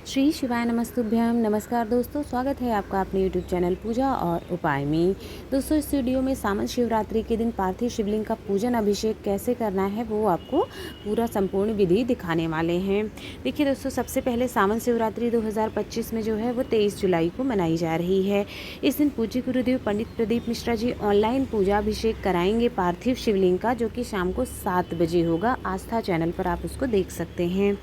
श्री शिवाय नमस्तुभ्यम। नमस्कार दोस्तों, स्वागत है आपका अपने यूट्यूब चैनल पूजा और उपाय में। दोस्तों, इस वीडियो में सावन शिवरात्रि के दिन पार्थिव शिवलिंग का पूजन अभिषेक कैसे करना है वो आपको पूरा संपूर्ण विधि दिखाने वाले हैं। देखिए दोस्तों, सबसे पहले सावन शिवरात्रि 2025 में जो है वो 23 जुलाई को मनाई जा रही है। इस दिन पूज्य गुरुदेव पंडित प्रदीप मिश्रा जी ऑनलाइन पूजा अभिषेक कराएंगे पार्थिव शिवलिंग का, जो कि शाम को 7 बजे होगा। आस्था चैनल पर आप उसको देख सकते हैं।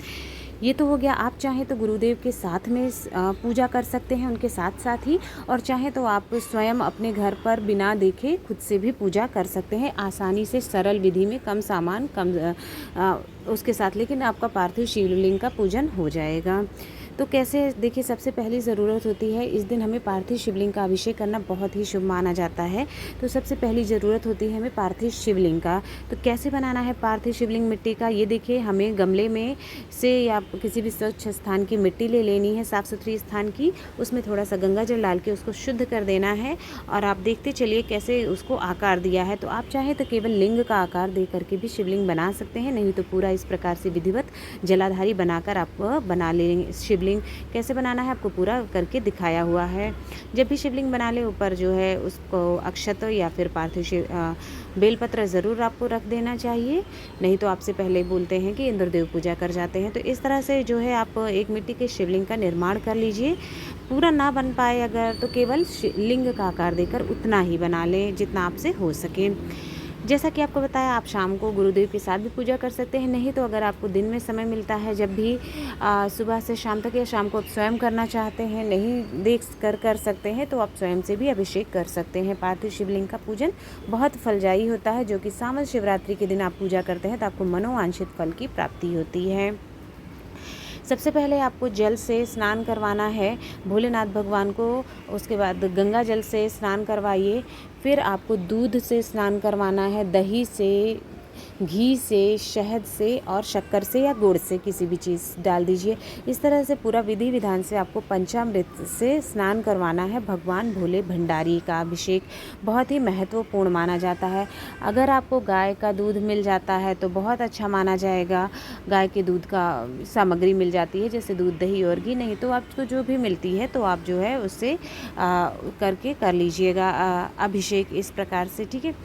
ये तो हो गया। आप चाहें तो गुरुदेव के साथ में पूजा कर सकते हैं, उनके साथ साथ ही, और चाहें तो आप स्वयं अपने घर पर बिना देखे खुद से भी पूजा कर सकते हैं आसानी से, सरल विधि में, कम सामान, उसके साथ, लेकिन आपका पार्थिव शिवलिंग का पूजन हो जाएगा। तो कैसे, देखिए, सबसे पहली ज़रूरत होती है, इस दिन हमें पार्थिव शिवलिंग का अभिषेक करना बहुत ही शुभ माना जाता है। तो सबसे पहली ज़रूरत होती है हमें पार्थिव शिवलिंग का। तो कैसे बनाना है पार्थिव शिवलिंग मिट्टी का, ये देखिए, हमें गमले में से या किसी भी स्वच्छ स्थान की मिट्टी ले लेनी है, साफ़ सुथरी स्थान की। उसमें थोड़ा सा गंगा जल डाल के उसको शुद्ध कर देना है, और आप देखते चलिए कैसे उसको आकार दिया है। तो आप चाहें तो केवल लिंग का आकार दे करके भी शिवलिंग बना सकते हैं, नहीं तो पूरा इस प्रकार से विधिवत जलाधारी बनाकर आप बना लेंगे। शिवलिंग कैसे बनाना है आपको पूरा करके दिखाया हुआ है। जब भी शिवलिंग बना ले, ऊपर जो है उसको अक्षत या फिर पार्थिव बेलपत्र ज़रूर आपको रख देना चाहिए, नहीं तो आपसे पहले बोलते हैं कि इंद्रदेव पूजा कर जाते हैं। तो इस तरह से जो है आप एक मिट्टी के शिवलिंग का निर्माण कर लीजिए। पूरा ना बन पाए अगर, तो केवल लिंग का आकार देकर उतना ही बना लें जितना आपसे हो सके। जैसा कि आपको बताया, आप शाम को गुरुदेव के साथ भी पूजा कर सकते हैं, नहीं तो अगर आपको दिन में समय मिलता है, जब भी सुबह से शाम तक, या शाम को आप स्वयं करना चाहते हैं, नहीं देख कर सकते हैं, तो आप स्वयं से भी अभिषेक कर सकते हैं। पार्थिव शिवलिंग का पूजन बहुत फलदायी होता है, जो कि सावन शिवरात्रि के दिन आप पूजा करते हैं तो आपको मनोवांछित फल की प्राप्ति होती है। सबसे पहले आपको जल से स्नान करवाना है भोलेनाथ भगवान को, उसके बाद गंगा जल से स्नान करवाइए। फिर आपको दूध से स्नान करवाना है, दही से, घी से, शहद से और शक्कर से या गुड़ से, किसी भी चीज़ डाल दीजिए। इस तरह से पूरा विधि विधान से आपको पंचामृत से स्नान करवाना है। भगवान भोले भंडारी का अभिषेक बहुत ही महत्वपूर्ण माना जाता है। अगर आपको गाय का दूध मिल जाता है तो बहुत अच्छा माना जाएगा। गाय के दूध का सामग्री मिल जाती है, जैसे दूध, दही और घी, नहीं तो आपको जो भी मिलती है तो आप जो है उससे करके कर लीजिएगा अभिषेक, इस प्रकार से, ठीक है।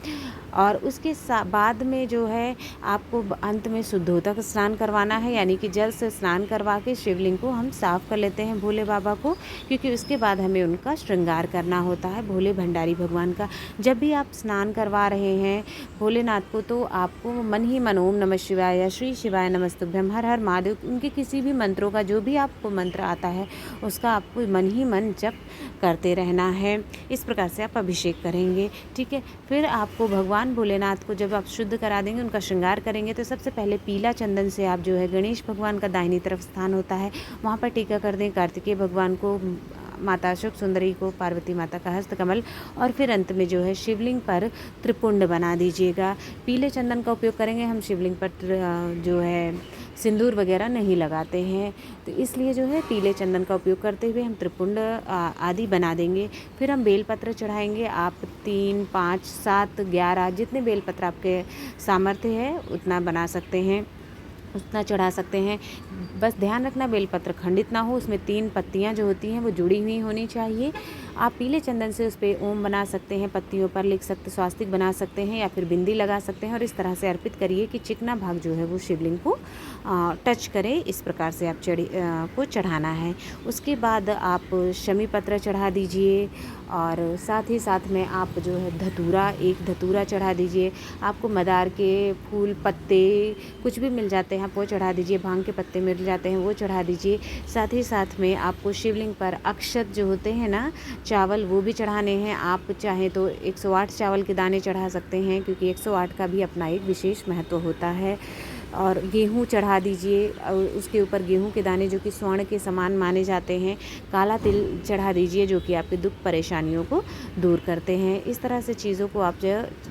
और उसके बाद में जो है आपको अंत में शुद्धोदक स्नान करवाना है, यानी कि जल से स्नान करवा के शिवलिंग को हम साफ़ कर लेते हैं भोले बाबा को, क्योंकि उसके बाद हमें उनका श्रृंगार करना होता है, भोले भंडारी भगवान का। जब भी आप स्नान करवा रहे हैं भोलेनाथ को, तो आपको मन ही मन ओम नमः शिवाय या श्री शिवाय नमस्तुभ्यम, हर हर महादेव, उनके किसी भी मंत्रों का, जो भी आपको मंत्र आता है उसका आपको मन ही मन जप करते रहना है। इस प्रकार से आप अभिषेक करेंगे, ठीक है। फिर आपको भगवान भोलेनाथ को जब आप शुद्ध करा देंगे, उनका श्रृंगार करेंगे, तो सबसे पहले पीला चंदन से आप जो है गणेश भगवान का दाहिनी तरफ स्थान होता है, वहाँ पर टीका कर दें। कार्तिकेय भगवान को, माता अशोक सुंदरी को, पार्वती माता का हस्तकमल, और फिर अंत में जो है शिवलिंग पर त्रिपुंड बना दीजिएगा। पीले चंदन का उपयोग करेंगे हम, शिवलिंग पर जो है सिंदूर वगैरह नहीं लगाते हैं, तो इसलिए जो है पीले चंदन का उपयोग करते हुए हम त्रिपुंड आदि बना देंगे। फिर हम बेलपत्र चढ़ाएंगे। आप 3, 5, 7, 11 जितने बेलपत्र आपके सामर्थ्य है उतना बना सकते हैं, उतना चढ़ा सकते हैं। बस ध्यान रखना बेलपत्र खंडित ना हो, उसमें 3 पत्तियां जो होती हैं वो जुड़ी हुई होनी चाहिए। आप पीले चंदन से उस पर ओम बना सकते हैं, पत्तियों पर लिख सकते, स्वास्तिक बना सकते हैं, या फिर बिंदी लगा सकते हैं, और इस तरह से अर्पित करिए कि चिकना भाग जो है वो शिवलिंग को टच करे। इस प्रकार से आप को चढ़ाना है। उसके बाद आप शमी पत्र चढ़ा दीजिए, और साथ ही साथ में आप जो है एक धतूरा चढ़ा दीजिए। आपको मदार के फूल, पत्ते कुछ भी मिल जाते हैं आप वो चढ़ा दीजिए, भांग के पत्ते मिल जाते हैं वो चढ़ा दीजिए। साथ ही साथ में आपको शिवलिंग पर अक्षत जो होते हैं ना, चावल, वो भी चढ़ाने हैं। आप चाहें तो 108 चावल के दाने चढ़ा सकते हैं, क्योंकि 108 का भी अपना एक विशेष महत्व होता है। और गेहूँ चढ़ा दीजिए, और उसके ऊपर गेहूँ के दाने जो कि स्वर्ण के समान माने जाते हैं। काला तिल चढ़ा दीजिए, जो कि आपके दुख परेशानियों को दूर करते हैं। इस तरह से चीज़ों को आप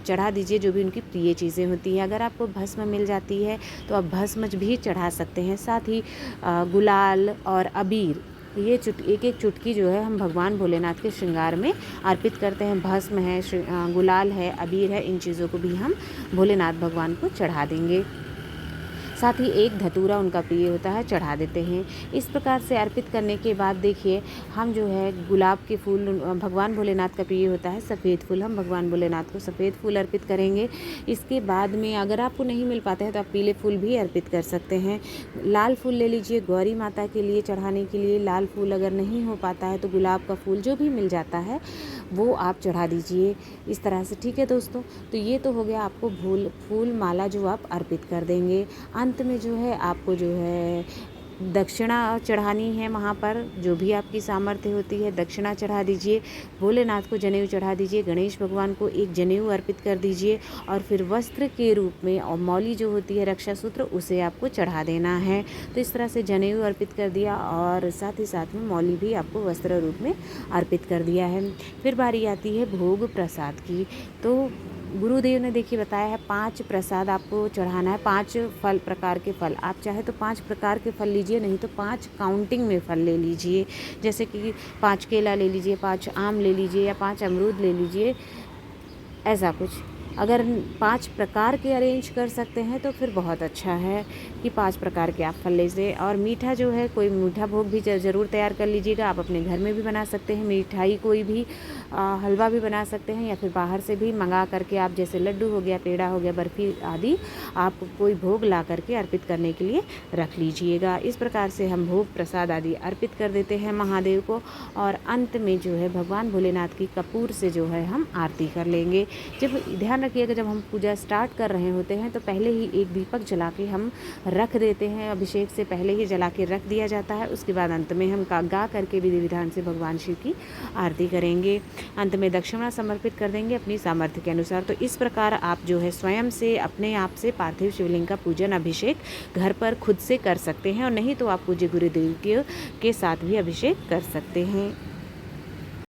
चढ़ा दीजिए, जो भी उनकी प्रिय चीज़ें होती हैं। अगर आपको भस्म मिल जाती है तो आप भस्म भी चढ़ा सकते हैं। साथ ही गुलाल और अबीर, ये एक एक चुटकी जो है हम भगवान भोलेनाथ के श्रृंगार में अर्पित करते हैं। भस्म है, गुलाल है, अबीर है, इन चीज़ों को भी हम भोलेनाथ भगवान को चढ़ा देंगे। साथ ही एक धतूरा उनका प्रिय होता है, चढ़ा देते हैं। इस प्रकार से अर्पित करने के बाद देखिए हम जो है गुलाब के फूल भगवान भोलेनाथ का प्रिय होता है सफ़ेद फूल, हम भगवान भोलेनाथ को सफ़ेद फूल अर्पित करेंगे। इसके बाद में अगर आपको नहीं मिल पाते हैं तो आप पीले फूल भी अर्पित कर सकते हैं। लाल फूल ले लीजिए गौरी माता के लिए चढ़ाने के लिए। लाल फूल अगर नहीं हो पाता है तो गुलाब का फूल जो भी मिल जाता है वो आप चढ़ा दीजिए इस तरह से। ठीक है दोस्तों, तो ये तो हो गया आपको फूल माला जो आप अर्पित कर देंगे। अंत में जो है आपको जो है दक्षिणा चढ़ानी है, वहाँ पर जो भी आपकी सामर्थ्य होती है दक्षिणा चढ़ा दीजिए। भोलेनाथ को जनेऊ चढ़ा दीजिए, गणेश भगवान को एक जनेऊ अर्पित कर दीजिए और फिर वस्त्र के रूप में और मौली जो होती है रक्षा सूत्र उसे आपको चढ़ा देना है। तो इस तरह से जनेऊ अर्पित कर दिया और साथ ही साथ में मौली भी आपको वस्त्र रूप में अर्पित कर दिया है। फिर बारी आती है भोग प्रसाद की। तो गुरुदेव ने देखिए बताया है 5 प्रसाद आपको चढ़ाना है, 5 फल प्रकार के फल। आप चाहे तो 5 प्रकार के फल लीजिए, नहीं तो 5 काउंटिंग में फल ले लीजिए। जैसे कि 5 केला ले लीजिए, 5 आम ले लीजिए या 5 अमरूद ले लीजिए, ऐसा कुछ। अगर 5 प्रकार के अरेंज कर सकते हैं तो फिर बहुत अच्छा है कि 5 प्रकार के आप फल लीजिए। और मीठा जो है कोई मीठा भोग भी ज़रूर तैयार कर लीजिएगा। आप अपने घर में भी बना सकते हैं मिठाई, कोई भी हलवा भी बना सकते हैं या फिर बाहर से भी मंगा करके आप, जैसे लड्डू हो गया, पेड़ा हो गया, बर्फ़ी आदि, आप कोई भोग ला करके अर्पित करने के लिए रख लीजिएगा। इस प्रकार से हम भोग प्रसाद आदि अर्पित कर देते हैं महादेव को और अंत में जो है भगवान भोलेनाथ की कपूर से जो है हम आरती कर लेंगे। जब ध्यान रखिएगा जब हम पूजा स्टार्ट कर रहे होते हैं तो पहले ही एक दीपक जला के हम रख देते हैं। अभिषेक से पहले ही जला के रख दिया जाता है। उसके बाद अंत में हम गा करके विधि विधान से भगवान शिव की आरती करेंगे। अंत में दक्षिणा समर्पित कर देंगे अपनी सामर्थ्य के अनुसार। तो इस प्रकार आप जो है स्वयं से अपने आप से पार्थिव शिवलिंग का पूजन अभिषेक घर पर खुद से कर सकते हैं और नहीं तो आप पूज्य गुरुदेव के साथ भी अभिषेक कर सकते हैं।